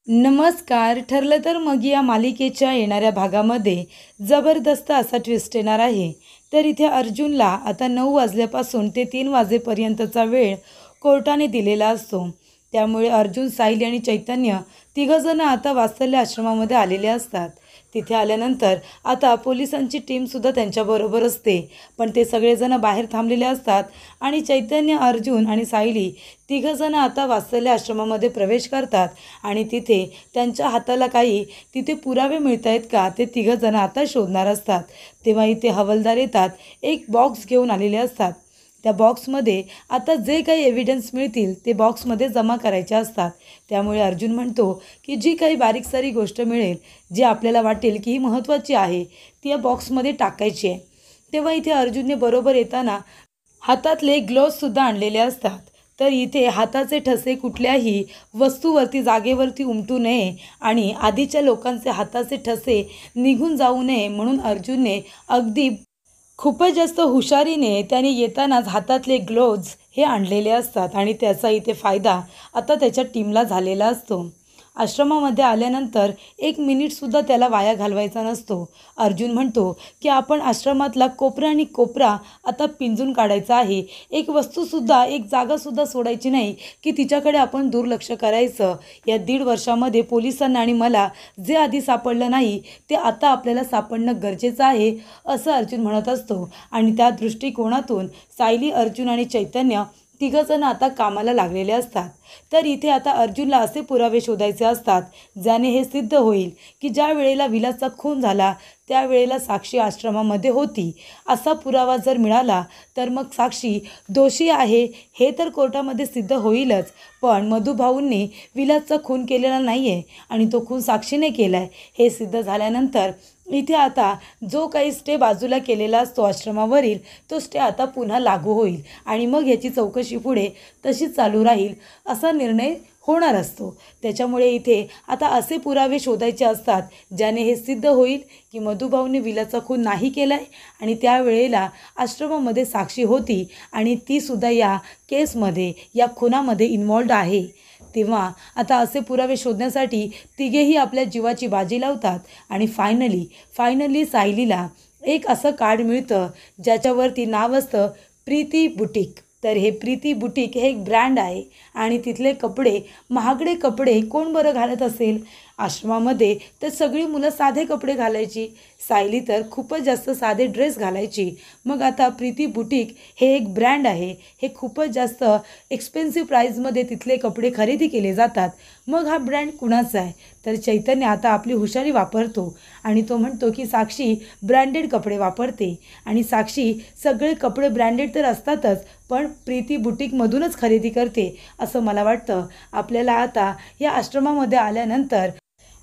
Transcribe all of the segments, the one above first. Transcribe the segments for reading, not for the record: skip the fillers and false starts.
नमस्कार. ठरलं तर मग या मालिकेच्या येणाऱ्या भागामध्ये जबरदस्त असा ट्विस्ट येणार आहे. तर इथे अर्जुनला आता 9 वाजल्यापासून ते 3 वाजेपर्यंतचा वेळ कोर्टाने दिलेला असतो. त्यामुळे अर्जुन, सायली आणि चैतन्य तिघंजणं आता वात्सल्य आश्रमामध्ये आलेले असतात. तिथे आल्यानंतर आता पोलिसांची टीमसुद्धा त्यांच्याबरोबर असते. पण ते सगळेजण बाहेर थांबलेले असतात आणि चैतन्य, अर्जुन आणि सायली तिघंजणं आता वात्सल्य आश्रमामध्ये प्रवेश करतात आणि तिथे त्यांच्या हाताला काही तिथे पुरावे मिळत आहेत का ते तिघंजणं आता शोधणार असतात. तेव्हा इथे हवालदार येतात, एक बॉक्स घेऊन आलेले असतात. त्या बॉक्समध्ये आता जे काही एव्हिडन्स मिळतील ते बॉक्समध्ये जमा करायचे असतात. त्यामुळे अर्जुन म्हणतो की जी काही बारीकसारी गोष्ट मिळेल, जी आपल्याला वाटेल की ही महत्त्वाची आहे, ती या बॉक्समध्ये टाकायची आहे. तेव्हा इथे अर्जुनने बरोबर येताना हातातले ग्लोव्हसुद्धा आणलेले असतात. तर इथे हाताचे ठसे कुठल्याही वस्तूवरती, जागेवरती उमटू नये आणि आधीच्या लोकांचे हाताचे ठसे निघून जाऊ नये म्हणून अर्जुनने अगदी खूपच जास्त हुशारीने त्याने येतानाच हातातले ग्लोव्ज हे आणलेले असतात आणि त्याचा इथे फायदा आता त्याच्या टीमला झालेला असतो. आश्रमामध्ये आल्यानंतर 1 मिनिटसुद्धा त्याला वाया घालवायचा नसतो. अर्जुन म्हणतो की आपण आश्रमातला कोपरा आणि कोपरा आता पिंजून काढायचा आहे. एक वस्तूसुद्धा, एक जागासुद्धा सोडायची नाही की तिच्याकडे आपण दुर्लक्ष करायचं. या 1.5 वर्षामध्ये पोलिसांना आणि मला जे आधी सापडलं नाही ते आता आपल्याला सापडणं गरजेचं आहे, असं अर्जुन म्हणत असतो. आणि त्या दृष्टिकोनातून सायली, अर्जुन आणि चैतन्य तिघंजण आता कामाला लागलेले असतात. तर इथे आता अर्जुनला असे पुरावे शोधायचे असतात ज्याने हे सिद्ध होईल की ज्या वेळेला विलासचा खून झाला त्यावेळेला साक्षी आश्रमामध्ये होती. असा पुरावा जर मिळाला तर मग साक्षी दोषी आहे हे तर कोर्टामध्ये सिद्ध होईलच. पण मधुभाऊंनी विलासचा खून केलेला नाही आहे आणि तो खून साक्षीने केला आहे हे सिद्ध झाल्यानंतर इथे आता जो काही स्टे बाजूला केलेला असतो आश्रमावरील, तो स्टे आता पुन्हा लागू होईल आणि मग ह्याची चौकशी पुढे तशीच चालू राहील असा निर्णय होणार असतो. त्याच्यामुळे इथे आता असे पुरावे शोधायचे असतात ज्याने हे सिद्ध होईल की मधुभाऊने विलासचा खून नाही केला आहे आणि त्यावेळेला आश्रमामध्ये साक्षी होती आणि तीसुद्धा या केसमध्ये, या खुनामध्ये इन्वॉल्ड आहे. तेव्हा आता असे पुरावे शोधण्यासाठी तिघेही आपल्या जीवाची बाजी लावतात आणि फायनली सायलीला एक असं कार्ड मिळतं ज्याच्यावरती नाव असतं प्रीती बुटीक. तर हे प्रीती बुटीक हे एक ब्रँड आहे आणि तिथले कपडे, महागडे कपडे कोण बरं घालत असेल आश्रमामध्ये? तर सगळी मुलं साधे कपडे घालायची. सायली तर खूपच जास्त साधे ड्रेस घालायची. मग आता प्रीती बुटीक हे एक ब्रँड आहे. हे खूपच जास्त एक्सपेन्सिव्ह प्राईजमध्ये तिथले कपडे खरेदी केले जातात. मग हा ब्रँड कुणाचा आहे? तर चैतन्य आता आपली हुशारी वापरतो आणि तो म्हणतो की साक्षी ब्रँडेड कपडे वापरते आणि साक्षी सगळे कपडे ब्रँडेड तर असतातच पण प्रीती बुटीकमधूनच खरेदी करते असं मला वाटतं. आपल्याला आता या आश्रमामध्ये आल्यानंतर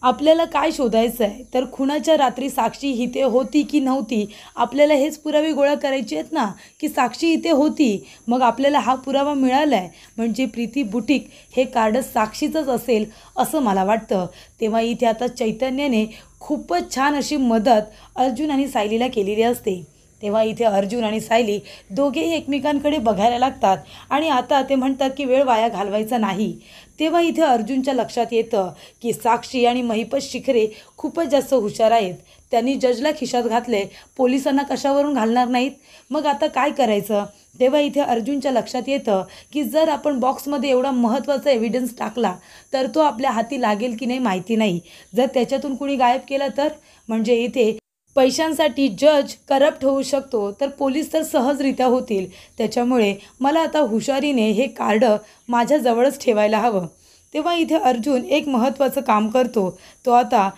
आपल्याला काय शोधायचं आहे? तर खुनाच्या रात्री साक्षी इथे होती की नव्हती? आपल्याला हेच पुरावे गोळा करायचे आहेत ना की साक्षी इथे होती. मग आपल्याला हा पुरावा मिळाला आहे म्हणजे प्रीती बुटीक हे कार्ड साक्षीचंच असेल असं मला वाटतं. तेव्हा इथे आता चैतन्याने खूपच छान अशी मदत अर्जुन आणि सायलीला केलेली असते. तेव्हा इथे अर्जुन आणि सायली दोघेही एकमेकांकडे बघायला लागतात आणि आता ते म्हणतात की वेळ वाया घालवायचा नाही. तेव्हा इथे अर्जुनच्या लक्षात येतं की साक्षी आणि महिपत शिखरे खूपच जास्त हुशार आहेत. त्यांनी जजला खिशात घातले, पोलिसांना कशावरून घालणार नाहीत? मग आता काय करायचं? तेव्हा इथे अर्जुनच्या लक्षात येतं की जर आपण बॉक्समध्ये एवढा महत्त्वाचा एव्हिडन्स टाकला तर तो आपल्या हाती लागेल की नाही माहिती नाही. जर त्याच्यातून कुणी गायब केला तर म्हणजे इथे पैशांसाठी जज करप्ट होऊ शकतो तर पोलीस तर सहजरित्या होतील. त्याच्यामुळे मला आता हुशारीने हे कार्ड माझ्याजवळच ठेवायला हवं. तेव्हा इथे अर्जुन एक महत्त्वाचं काम करतो. तो आता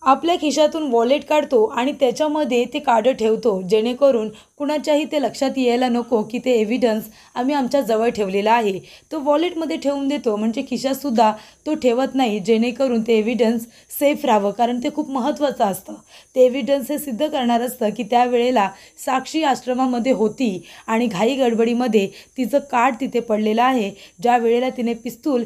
आपल्या खिशातून वॉलेट काढतो आणि त्याच्यामध्ये ते कार्ड ठेवतो जेणेकरून कुणाच्याही ते लक्षात यायला नको की ते एव्हिडन्स आम्ही आमच्या जवळ ठेवलेला आहे. तो वॉलेटमध्ये ठेवून देतो म्हणजे खिशातसुद्धा तो ठेवत नाही जेणेकरून ते एव्हिडन्स सेफ राहावं. कारण ते खूप महत्त्वाचं असतं. ते एव्हिडन्स हे सिद्ध करणार असतं की त्यावेळेला साक्षी आश्रमामध्ये होती आणि घाई गडबडीमध्ये तिचं कार्ड तिथे पडलेलं आहे. ज्या वेळेला तिने पिस्तूल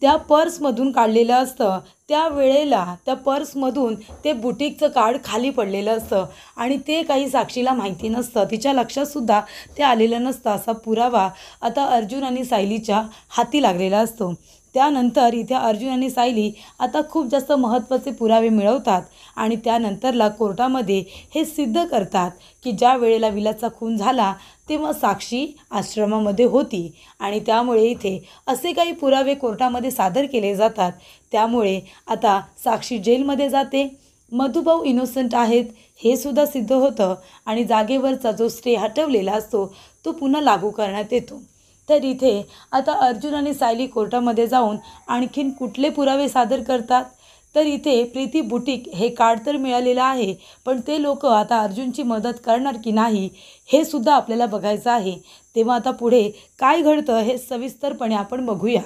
त्या पर्समधून काढलेलं असतं त्यावेळेला त्या पर्समधून ते बुटीकचं कार्ड खाली पडलेलं असतं आणि ते काही साक्षीला माहिती नसतं. तिच्या लक्षातसुद्धा ते आलेलं नसतं. असा पुरावा आता अर्जुन आणि सायलीच्या हाती लागलेला असतो. त्यानंतर इथे अर्जुन आणि सायली आता खूप जास्त महत्त्वाचे पुरावे मिळवतात आणि त्यानंतरला कोर्टामध्ये हे सिद्ध करतात की ज्या वेळेला विलासचा खून झाला तेव्हा साक्षी आश्रमामध्ये होती आणि त्यामुळे इथे असे काही पुरावे कोर्टामध्ये सादर केले जातात। त्यामुळे आता साक्षी जेलमध्ये जाते, मधुभाऊ इनोसंट आहेत हे सुद्धा सिद्ध होतं आणि जागेवरचा जो स्टे हटवलेला असतो तो पुन्हा लागू करण्यात येतो। तर इथे आता अर्जुन आणि सायली कोर्टामध्ये जाऊन आणखीन कुठले पुरावे सादर करतात, तर इथे प्रीती बुटीक हे कार्ड तर मिळालेलं आहे, पण ते लोक आता अर्जुनची मदत करणार की नाही हे सुद्धा आपल्याला बघायचं आहे। तेव्हा आता पुढे काय घडतं हे सविस्तरपणे आपण बघूया।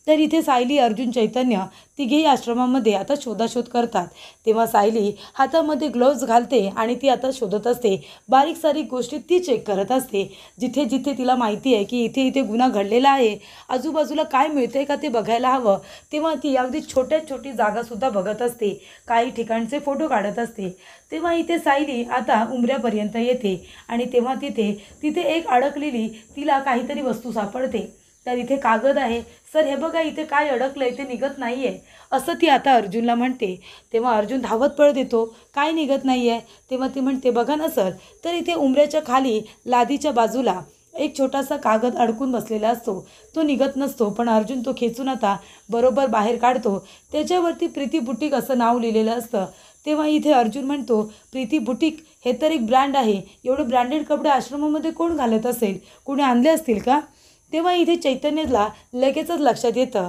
तर इथे सायली, अर्जुन, चैतन्य तिघेही आश्रमामध्ये आता शोधाशोध करतात। तेव्हा सायली हातामध्ये ग्लोव्ज घालते आणि ती आता शोधत असते, बारीक सारीक गोष्टी ती चेक करत असते। जिथे जिथे तिला माहिती आहे की इथे इथे गुन्हा घडलेला आहे, आजूबाजूला काय मिळते का ते बघायला हवं, तेव्हा ती अगदी छोट्यात छोटी जागासुद्धा बघत असते, काही ठिकाणचे फोटो काढत असते। तेव्हा इथे सायली आता उंबऱ्यापर्यंत येते आणि तेव्हा तिथे एक अडकलेली तिला काहीतरी वस्तू सापडते। तर इथे कागद आहे, सर हे बघा इथे काय अडकलंय ते निघत नाही आहे असं ती आता अर्जुनला म्हणते। तेव्हा अर्जुन धावत पळत येतो, काय निघत नाही आहे, तेव्हा ती म्हणते बघा ना सर, तर इथे उंबऱ्याच्या खाली लादीच्या बाजूला एक छोटासा कागद अडकून बसलेला असतो, तो निघत नसतो, पण अर्जुन तो खेचून आता बरोबर बाहेर काढतो, त्याच्यावरती प्रीती बुटीक असं नाव लिहिलेलं असतं। तेव्हा इथे अर्जुन म्हणतो, प्रीती बुटीक हे तर एक ब्रँड आहे, एवढे ब्रँडेड कपडे आश्रमामध्ये कोण घालत असेल, कोणी आणले असतील का? तेव्हा इथे चैतन्यला लगेचच लक्षात येतं,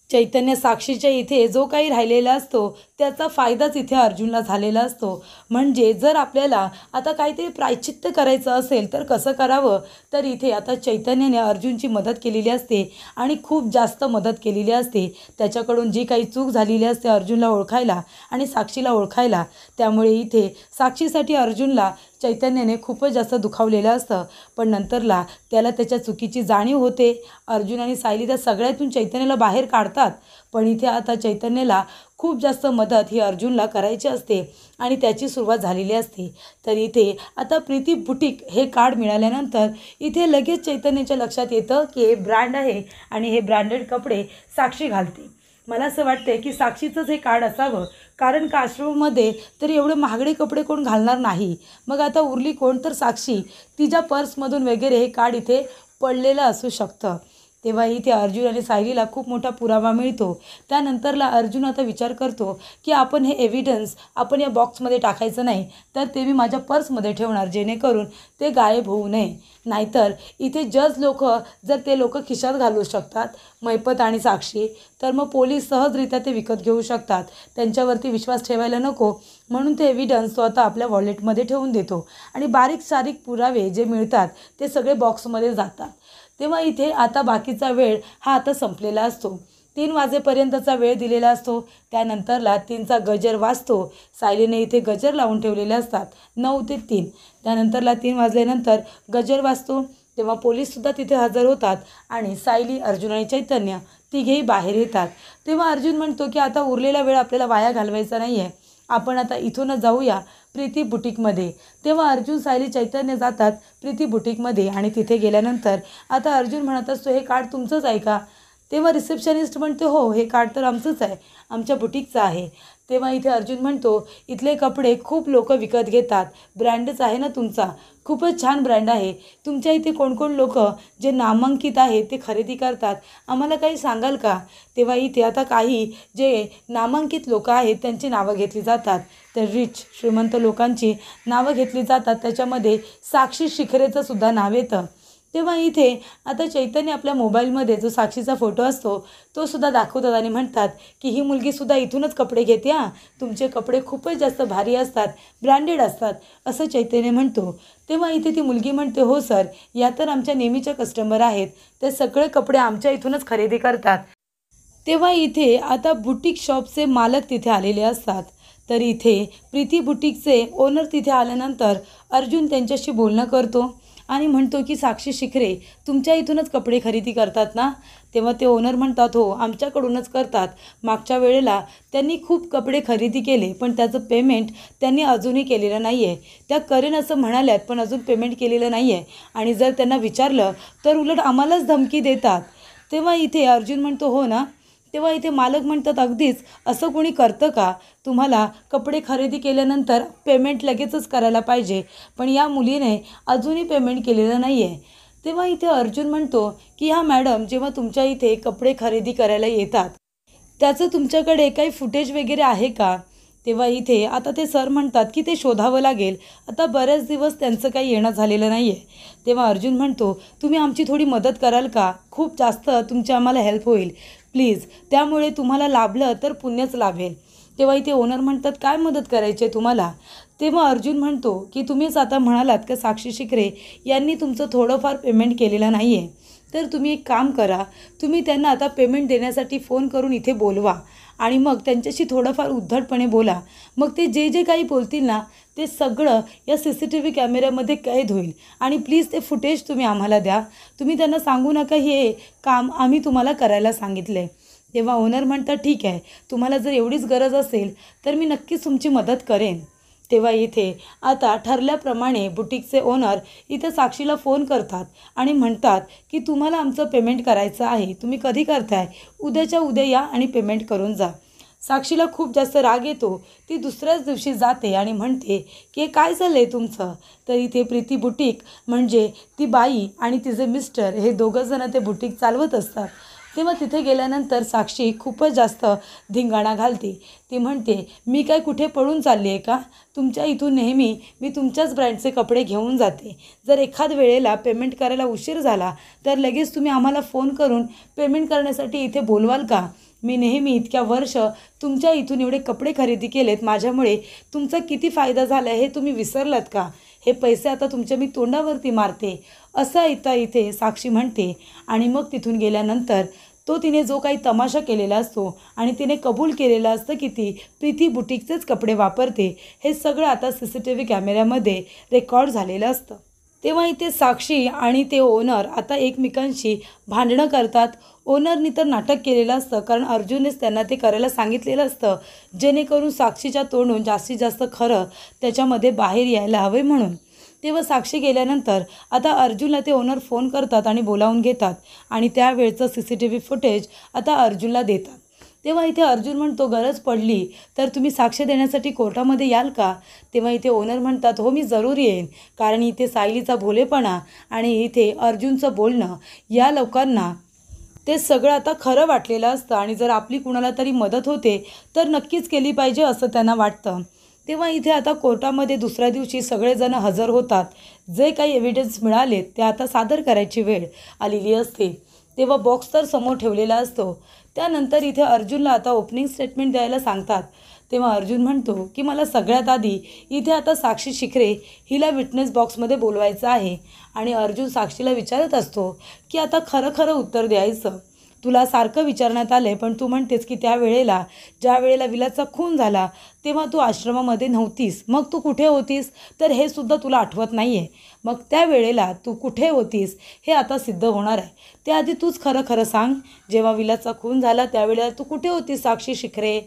चैतन्य साक्षीच्या इथे जो काही राहिलेला असतो त्याचा फायदाच इथे अर्जुनला झालेला असतो। म्हणजे जर आपल्याला आता काहीतरी प्रायश्चित्त करायचं असेल तर कसं करावं, तर इथे आता चैतन्याने अर्जुनची मदत केलेली असते आणि खूप जास्त मदत केलेली असते। त्याच्याकडून जी काही चूक झालेली असते अर्जुनला ओळखायला आणि साक्षीला ओळखायला, त्यामुळे इथे साक्षीसाठी अर्जुनला चैतन्याने खूपच जास्त दुखावलेलं असतं, पण नंतरला त्याला त्याच्या चुकीची जाणीव होते। अर्जुन आणि सायली त्या सगळ्यातून चैतन्याला बाहेर काढतात, पण इथे आता चैतन्याला खूप जास्त मदत ही अर्जुनला करायची असते आणि त्याची सुरुवात झालेली असते। तर इथे आता प्रीती बुटीक हे कार्ड मिळाल्यानंतर इथे लगेच चैतन्याच्या लक्षात येतं की हे ब्रँड आहे आणि हे ब्रँडेड कपडे साक्षी घालते। मला असं वाटतं की साक्षीचंच हे कार्ड असावं, कारण का आश्रमामध्ये तर एवढे महागडे कपडे कोण घालणार नाही, मग आता उरली कोण, तर साक्षी, तिच्या पर्समधून वगैरे हे कार्ड इथे पडलेलं असू शकतं। तेव्हा इथे अर्जुन आणि सायलीला खूप मोठा पुरावा मिळतो। त्यानंतरला अर्जुन आता विचार करतो की आपण हे एव्हिडन्स आपण या बॉक्समध्ये टाकायचं नाही, तर ते मी माझ्या पर्समध्ये ठेवणार, जेणेकरून ते गायब होऊ नये। नाहीतर इथे जज लोक जर ते लोक खिशात घालू शकतात, मैपत आणि साक्षी, तर मग पोलीस सहजरित्या ते विकत घेऊ शकतात। त्यांच्यावरती विश्वास ठेवायला नको, म्हणून ते एव्हिडन्स तो आता आपल्या वॉलेटमध्ये ठेवून देतो आणि बारीक सारीक पुरावे जे मिळतात ते सगळे बॉक्समध्ये जातात। तेव्हा इथे आता बाकीचा वेळ हा आता संपलेला असतो, 3 वाजेपर्यंतचा वेळ दिलेला असतो। त्यानंतरला 3चा गजर वाजतो, सायलीने इथे गजर लावून ठेवलेले असतात 9 ते 3, त्यानंतरला 3 वाजल्यानंतर गजर वाजतो। तेव्हा पोलीससुद्धा तिथे हजर होतात आणि सायली, अर्जुन आणि चैतन्य तिघेही बाहेर येतात। तेव्हा अर्जुन म्हणतो की आता उरलेला वेळ आपल्याला वाया घालवायचा नाही आहे, आपण आता इथूनच जाऊया प्रीती बुटीकमध्ये। तेव्हा अर्जुन, सायली, चैतन्य जातात प्रीती बुटीकमध्ये आणि तिथे गेल्यानंतर आता अर्जुन म्हणत असतो, हे कार्ड तुमचंच आहे का? तेव्हा रिसेप्शनिस्ट म्हणते, हो हे कार्ड तर आमचंच आहे, आमच्या बुटीकचं आहे। तेव्हा इथे अर्जुन म्हणतो, इथले कपडे खूप लोक विकत घेतात, ब्रँडच आहे ना तुमचा, खूपच छान ब्रँड आहे, तुमच्या इथे कोण कोण लोक जे नामांकित आहेत ते खरेदी करतात, आम्हाला काही सांगाल का? तेव्हा इथे आता काही जे नामांकित लोक आहेत त्यांची नावं घेतली जातात, तर रिच श्रीमंत लोकांची नावं घेतली जातात, त्याच्यामध्ये साक्षी शिखरेचं सुद्धा नाव येतं। तेव्हा इथे आता चैतन्य आपल्या मोबाईलमध्ये जो साक्षीचा फोटो असतो तो सुद्धा दाखवतात आणि म्हणतात की ही मुलगीसुद्धा इथूनच कपडे घेते, हां, तुमचे कपडे खूपच जास्त भारी असतात, ब्रँडेड असतात असं चैतन्य म्हणतो। तेव्हा इथे ती मुलगी म्हणते, हो सर, या तर आमच्या नेहमीच्या कस्टमर आहेत, ते सगळे कपडे आमच्या इथूनच खरेदी करतात। तेव्हा इथे आता बुटीक शॉपचे मालक तिथे आलेले असतात, तर इथे प्रीती बुटीकचे ओनर तिथे आल्यानंतर अर्जुन त्यांच्याशी बोलणं करतो आणि म्हणतो की साक्षी शिखरे तुमच्या इथूनच कपडे खरेदी करतात ना? तेव्हा ते ओनर म्हणतात, हो आमच्याकडूनच करतात, मागच्या वेळेला त्यांनी खूप कपडे खरेदी केले पण त्याचं पेमेंट त्यांनी अजूनही केलेलं नाही आहे, त्या करेन असं म्हणाल्यात पण अजून पेमेंट केलेलं नाही आहे आणि जर त्यांना विचारलं तर उलट आम्हालाच धमकी देतात। तेव्हा इथे अर्जुन म्हणतो, हो ना, तेव्हा इथे मालक म्हणतात, अगदीच असं कोणी करतं का? तुम्हाला कपडे खरेदी केल्यानंतर पेमेंट लगेचच करायला पाहिजे, पण या मुलीने अजूनही पेमेंट केलेलं नाही आहे. तेव्हा इथे अर्जुन म्हणतो की ह्या मॅडम जेव्हा तुमच्या इथे कपडे खरेदी करायला येतात त्याचं तुमच्याकडे काही फुटेज वगैरे आहे का? तेव्हा इथे आता ते सर म्हणतात की ते शोधावं लागेल. आता बरेच दिवस त्यांचं काही येणं झालेलं नाही आहे. तेव्हा अर्जुन म्हणतो, तुम्ही आमची थोडी मदत कराल का? खूप जास्त तुमची आम्हाला हेल्प होईल प्लीज. त्यामुळे तुम्हाला लाभलं तर पुण्यच लाभेल. तेव्हा इथे ओनर म्हणतात, काय मदत करायची आहे तुम्हाला? तेव्हा अर्जुन म्हणतो की तुम्हीच आता म्हणालात की साक्षी शिकरे यांनी तुमचं थोडंफार पेमेंट केलेलं नाही आहे, तर तुम्ही एक काम करा, तुम्ही त्यांना आता पेमेंट देण्यासाठी फोन करून इथे बोलवा आणि मग त्यांच्याशी थोडंफार उद्धटपणे बोला. मग ते जे जे काही बोलतील ना ते सगळं या CCTV कॅमेऱ्यामध्ये कैद होईल आणि प्लीज ते फुटेज तुम्ही आम्हाला द्या. तुम्ही त्यांना सांगू नका हे काम आम्ही तुम्हाला करायला सांगितलं आहे. तेव्हा ओनर म्हणतात, ठीक आहे, तुम्हाला जर एवढीच गरज असेल तर मी नक्कीच तुमची मदत करेन. तेव्हा इथे आता ठरल्याप्रमाणे बुटीकचे ओनर इथे साक्षीला फोन करतात आणि म्हणतात की तुम्हाला आमचं पेमेंट करायचं आहे, तुम्ही कधी करताय? उद्याच्या उद्या या आणि पेमेंट करून जा. साक्षीला खूप जास्त राग येतो. ती दुसऱ्याच दिवशी जाते आणि म्हणते की हे काय झालं आहे तुमचं? तर इथे प्रीती बुटीक म्हणजे ती बाई आणि तिचे मिस्टर हे दोघंजणं ते बुटीक चालवत असतात. तेव्हा तिथे गेल्यानंतर साक्षी खूपच जास्त धिंगाणा घालते. ती म्हणते, मी काय कुठे पळून चालली आहे का? तुमच्या इथून नेहमी मी तुमच्याच ब्रँडचे कपडे घेऊन जाते. जर एखाद वेळेला पेमेंट करायला उशीर झाला तर लगेच तुम्ही आम्हाला फोन करून पेमेंट करण्यासाठी इथे बोलवाल का? मी नेहमी इतक्या वर्ष तुमच्या इथून एवढे कपडे खरेदी केलेत, माझ्यामुळे तुमचा किती फायदा झाला हे तुम्ही विसरलात का? हे पैसे आता तुमच्या मी तोंडावरती मारते, असं इथे साक्षी म्हणते. आणि मग तिथून गेल्यानंतर तो तिने जो काही तमाशा केलेला असतो आणि तिने कबूल केलेलं असतं की ती प्रीती बुटीकचेच कपडे वापरते, हे सगळं आता CCTV कॅमेऱ्यामध्ये रेकॉर्ड झालेलं असतं. तेव्हा इथे साक्षी आणि ते ओनर आता एकमेकांशी भांडणं करतात. ओनरनी तर नाटक केलेलं असतं, कारण अर्जुननेच त्यांना ते करायला सांगितलेलं असतं, जेणेकरून साक्षीच्या तोंडून जास्तीत जास्त खरं त्याच्यामध्ये बाहेर यायला हवे म्हणून. तेव्हा साक्षी गेल्यानंतर आता अर्जुनला ते ओनर फोन करतात आणि बोलावून घेतात आणि त्यावेळचं CCTV फुटेज आता अर्जुनला देतात. तेव्हा इथे अर्जुन म्हणतो, गरज पडली तर तुम्ही साक्ष देण्यासाठी कोर्टामध्ये याल का? तेव्हा इथे ओनर म्हणतात, हो मी जरूर येईन, कारण इथे सायलीचा भोलेपणा आणि इथे अर्जुनचं बोलणं या लोकांना ते सगळं आता खरं वाटलेलं असतं आणि जर आपली कुणाला तरी मदत होते तर नक्कीच केली पाहिजे असं त्यांना वाटतं. तेव्हा इथे आता कोर्टामध्ये दुसऱ्या दिवशी सगळेजण हजर होतात. जे काही एव्हिडन्स मिळाले ते आता सादर करायची वेळ आलेली असते. तेव्हा बॉक्स तर समोर ठेवलेला असतो. त्यानंतर इथे अर्जुनला आता ओपनिंग स्टेटमेंट द्यायला सांगतात. तेव्हा अर्जुन म्हणतो की मला सगळ्यात आधी इथे आता साक्षी शिकरे हिला विटनेस बॉक्समध्ये बोलवायचं आहे. आणि अर्जुन साक्षीला विचारत असतो की आता खरं खरं उत्तर द्यायचं. तुला सारखं विचारण्यात आलं आहे, पण तू म्हणतेस की त्या वेळेला ज्या वेळेला विलासचा खून झाला तेव्हा तू आश्रमामध्ये नव्हतीस, मग तू कुठे होतीस? तर हे सुद्धा तुला आठवत नाही आहे. मग त्या वेळेला तू कुठे होतीस हे आता सिद्ध होणार आहे. त्याआधी तूच खरं खरं सांग, जेव्हा विलासचा खून झाला त्यावेळेला तू कुठे होतीस साक्षी शिकरे?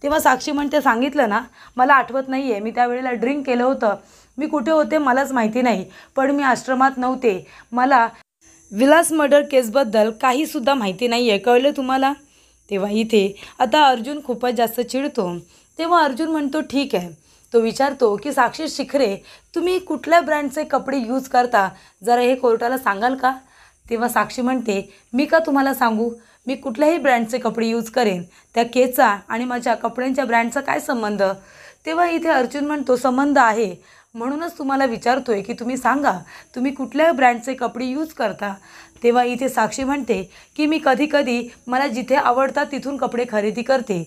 तेव्हा साक्षी म्हणते, सांगितलं ना, मला आठवत नाही आहे, मी त्यावेळेला ड्रिंक केलं होतं, मी कुठे होते मलाच माहिती नाही, पण मी आश्रमात नव्हते, मला विलास मर्डर केसबद्दल काहीसुद्धा माहिती नाही आहे, कळलं तुम्हाला? तेव्हा इथे आता अर्जुन खूपच जास्त चिडतो. तेव्हा अर्जुन म्हणतो, ठीक आहे. तो विचारतो की साक्षी शिखरे तुम्ही कुठल्या ब्रँडचे कपडे यूज करता, जरा हे कोर्टाला सांगाल का? तेव्हा साक्षी म्हणते, मी का तुम्हाला सांगू? मी कुठल्याही ब्रँडचे कपडे यूज करेन, त्या केचा आणि माझ्या कपड्यांच्या ब्रँडचा काय संबंध? तेव्हा इथे अर्जुन म्हणतो, संबंध आहे, म्हणूनच तुम्हाला विचारतोय की तुम्ही सांगा तुम्ही कुठल्या ब्रँडचे कपडे यूज करता. तेव्हा इथे साक्षी म्हणते की मी कधी कधी मला जिथे आवडतात तिथून कपडे खरेदी करते.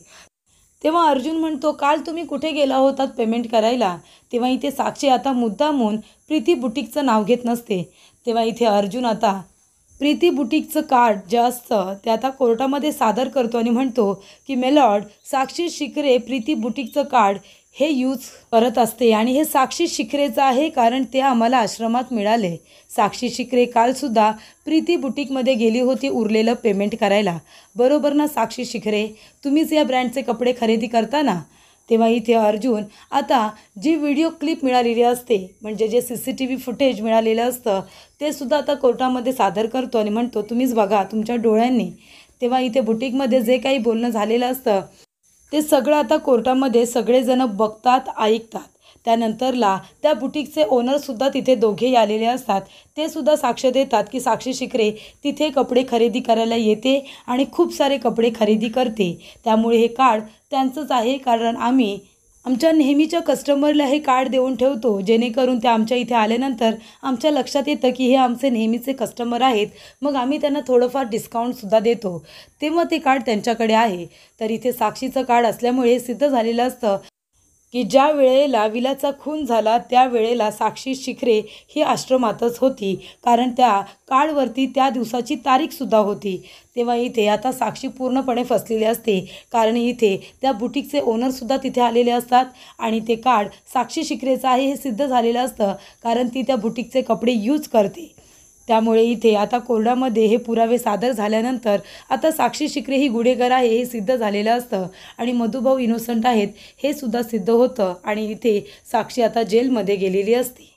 तेव्हा अर्जुन म्हणतो, काल तुम्ही कुठे गेला होतात पेमेंट करायला? तेव्हा इथे साक्षी आता मुद्दामून प्रीती बुटीकचं नाव घेत नसते. तेव्हा इथे अर्जुन आता प्रीती बुटीकचं कार्ड जे असतं ते आता कोर्टामध्ये सादर करतो आणि म्हणतो की मेलॉर्ड, साक्षी शिकरे प्रीती बुटीकचं कार्ड हे यूज करत असते आणि हे साक्षी शिकरेचं आहे, कारण ते आम्हाला आश्रमात मिळाले. साक्षी शिकरे कालसुद्धा प्रीती बुटीकमध्ये गेली होती उरलेलं पेमेंट करायला, बरोबर ना साक्षी शिकरे? तुम्हीच या ब्रँडचे कपडे खरेदी करता ना? तेव्हा इथे अर्जुन आता जी व्हिडिओ क्लिप मिळालेली असते, म्हणजे जे CCTV फुटेज मिळालेलं असतं ते सुद्धा आता कोर्टामध्ये सादर करतो आणि म्हणतो, तुम्हीच बघा तुमच्या डोळ्यांनी तेव्हा इथे बुटीकमध्ये जे काही बोलणं झालेलं असतं ते सगळं आता कोर्टामध्ये सगळेजण बघतात, ऐकतात. त्यानंतरला त्या बुटीकचे ओनरसुद्धा तिथे दोघेही आलेले असतात. ते सुद्धा साक्ष देतात की साक्षी शिकरे तिथे कपडे खरेदी करायला येते आणि खूप सारे कपडे खरेदी करते. त्यामुळे हे कार्ड त्यांचंच आहे, कारण आम्ही आमच्या नेहमीच्या कस्टमरला हे कार्ड देऊन ठेवतो, जेणेकरून ते आमच्या इथे आल्यानंतर आमच्या लक्षात येतं की हे आमचे नेहमीचे कस्टमर आहेत. मग आम्ही त्यांना थोडंफार डिस्काउंटसुद्धा देतो. तेव्हा ते कार्ड त्यांच्याकडे आहे. तर इथे साक्षीचं कार्ड असल्यामुळे हे सिद्ध झालेलं असतं की ज्या वेळेला विलाचा खून झाला त्या वेळेला साक्षी शिखरे ही आश्रमातच होती, कारण त्या कार्डवरती त्या दिवसाची तारीखसुद्धा होती. तेव्हा इथे आता साक्षी पूर्णपणे फसलेली असते, कारण इथे त्या बुटीकचे ओनरसुद्धा तिथे आलेले असतात आणि ते कार्ड साक्षी शिखरेचं आहे हे सिद्ध झालेलं असतं, कारण ती त्या बुटीकचे कपडे यूज करते. त्यामुळे इथे आता कोर्टामध्ये हे पुरावे सादर झाल्यानंतर आता साक्षी शिकरे ही गुन्हेगार आहे हे सिद्ध झालेलं असतं आणि मधुभाऊ इनोसंट आहेत हे सुद्धा सिद्ध होतं आणि इथे साक्षी आता जेलमध्ये गेलेली असते.